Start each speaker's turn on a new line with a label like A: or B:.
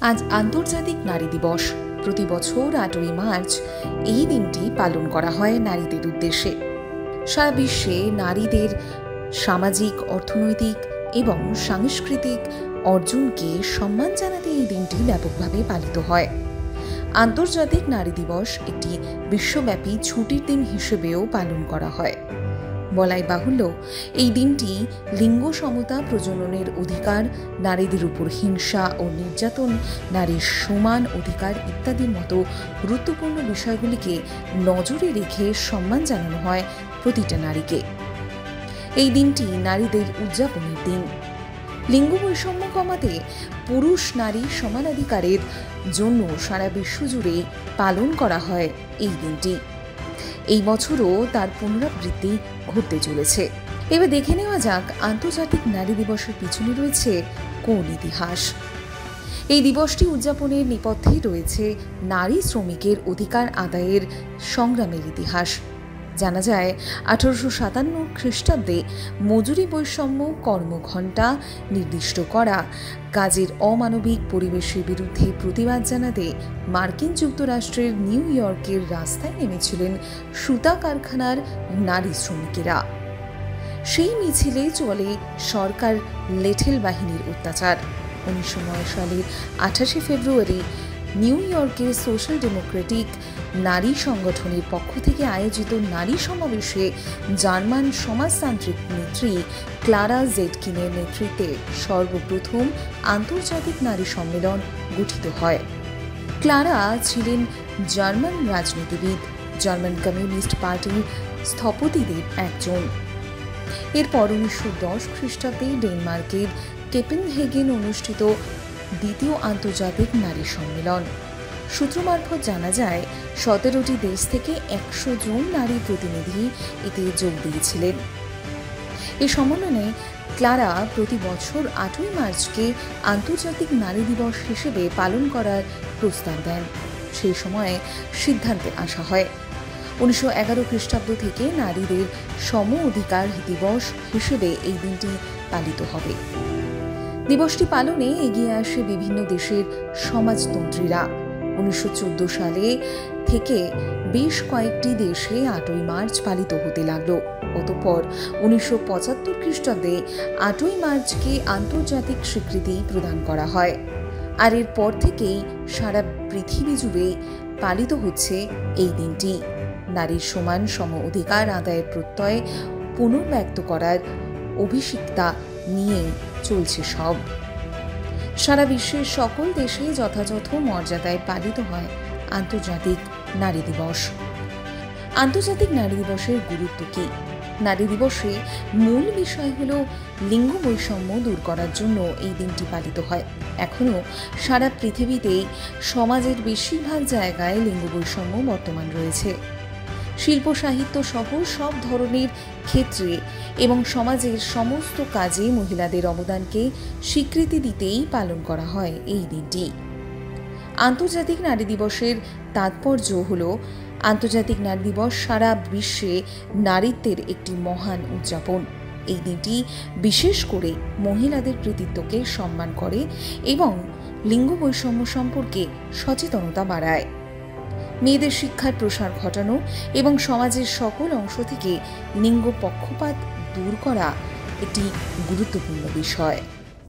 A: আজ আন্তর্জাতিক নারী দিবস। প্রতি বছর 8ই মার্চ এই দিনটি পালন করা হয় নারীদের উদ্দেশ্যে। সারা বিশ্বে নারীদের সামাজিক, অর্থনৈতিক এবং সাংস্কৃতিক অর্জনকে সম্মান জানাতে এই দিনটি ব্যাপকভাবে পালিত হয়। আন্তর্জাতিক নারী দিবস একটি বিশ্বব্যাপী ছুটির দিন হিসেবেও পালন করা হয়। বলাই বাহুল্য, এই দিনটি লিঙ্গ সমতা, প্রজননের অধিকার, নারীদের উপর হিংসা ও নির্যাতন, নারীর সমান অধিকার ইত্যাদির মতো গুরুত্বপূর্ণ বিষয়গুলিকে নজরে রেখে সম্মান জানানো হয় প্রতিটা নারীকে। এই দিনটি নারীদের উদযাপনের দিন। লিঙ্গ বৈষম্য কমাতে পুরুষ নারী সমানাধিকারের জন্য সারা বিশ্বজুড়ে পালন করা হয় এই দিনটি। এই বছরও তার পুনরাবৃত্তি ঘটতে চলেছে। এবার দেখে নেওয়া যাক আন্তর্জাতিক নারী দিবসের পিছনে রয়েছে কোন ইতিহাস। এই দিবসটি উদযাপনের নেপথ্যে রয়েছে নারী শ্রমিকের অধিকার আদায়ের সংগ্রামের ইতিহাস। জানা যায় 1857 খ্রিস্টাব্দে মজুরি বৈষম্য, কর্মঘণ্টা নির্দিষ্ট করা, কাজের অমানবিক পরিবেশের বিরুদ্ধে প্রতিবাদ জানাতে মার্কিন যুক্তরাষ্ট্রের নিউ ইয়র্কের রাস্তায় নেমেছিলেন সুতা কারখানার নারী শ্রমিকেরা। সেই মিছিলে চলে সরকার লেঠেল বাহিনীর অত্যাচার। 1909 সালের 28 ফেব্রুয়ারি নিউ ইয়র্কের সোশ্যাল ডেমোক্রেটিক নারী সংগঠনের পক্ষ থেকে আয়োজিত নারী সমাবেশে জার্মান সমাজতান্ত্রিক নেত্রী ক্লারা জেটকিনের নেতৃত্বে সর্বপ্রথম আন্তর্জাতিক নারী সম্মেলন গঠিত হয়। ক্লারা ছিলেন জার্মান রাজনীতিবিদ, জার্মান কমিউনিস্ট পার্টির স্থপতিদের একজন। এরপর 1910 খ্রিস্টাব্দে ডেনমার্কের কোপেনহেগেন অনুষ্ঠিত দ্বিতীয় আন্তর্জাতিক নারী সম্মেলন। সূত্র মারফত জানা যায় 17টি দেশ থেকে 100 জন নারী প্রতিনিধি এতে যোগ দিয়েছিলেন। এই সম্মেলনে ক্লারা প্রতি বছর 8ই মার্চকে আন্তর্জাতিক নারী দিবস হিসেবে পালন করার প্রস্তাব দেন। সেই সময়ে সিদ্ধান্তে আসা হয় 1911 খ্রিস্টাব্দ থেকে নারীদের সম অধিকার দিবস হিসেবে এই দিনটি পালিত হবে। দিবসটি পালনে এগিয়ে আসে বিভিন্ন দেশের সমাজতন্ত্রীরা। 1914 সালে থেকে বেশ কয়েকটি দেশে 8ই মার্চ পালিত হতে লাগল। অতঃপর 1975 খ্রিস্টাব্দে 8ই মার্চকে আন্তর্জাতিক স্বীকৃতি প্রদান করা হয়। আর এরপর থেকেই সারা পৃথিবী জুড়ে পালিত হচ্ছে এই দিনটি। নারীর সমান সম অধিকার আদায়ের প্রত্যয় পুনর্ব্যক্ত করার অভিষিক্তা নিয়ে চলছে সব। সারা বিশ্বের সকল দেশে যথাযথ মর্যাদায় পালিত হয় আন্তর্জাতিক নারী দিবস। আন্তর্জাতিক নারী দিবসের গুরুত্ব কি? নারী দিবসে মূল বিষয় হল লিঙ্গ বৈষম্য দূর করার জন্য এই দিনটি পালিত হয়। এখনও সারা পৃথিবীতেই সমাজের বেশিরভাগ জায়গায় লিঙ্গ বৈষম্য বর্তমান রয়েছে। শিল্প, সাহিত্য সহ সব ধরনের ক্ষেত্রে এবং সমাজের সমস্ত কাজে মহিলাদের অবদানকে স্বীকৃতি দিতেই পালন করা হয় এই দিনটি। আন্তর্জাতিক নারী দিবসের তাৎপর্য হল আন্তর্জাতিক নারী দিবস সারা বিশ্বে নারীত্বের একটি মহান উদযাপন। এই দিনটি বিশেষ করে মহিলাদের কৃতিত্বকে সম্মান করে এবং লিঙ্গ বৈষম্য সম্পর্কে সচেতনতা বাড়ায়। মেয়েদের শিক্ষার প্রসার ঘটানো এবং সমাজের সকল অংশ থেকে লিঙ্গ পক্ষপাত দূর করা একটি গুরুত্বপূর্ণ বিষয়।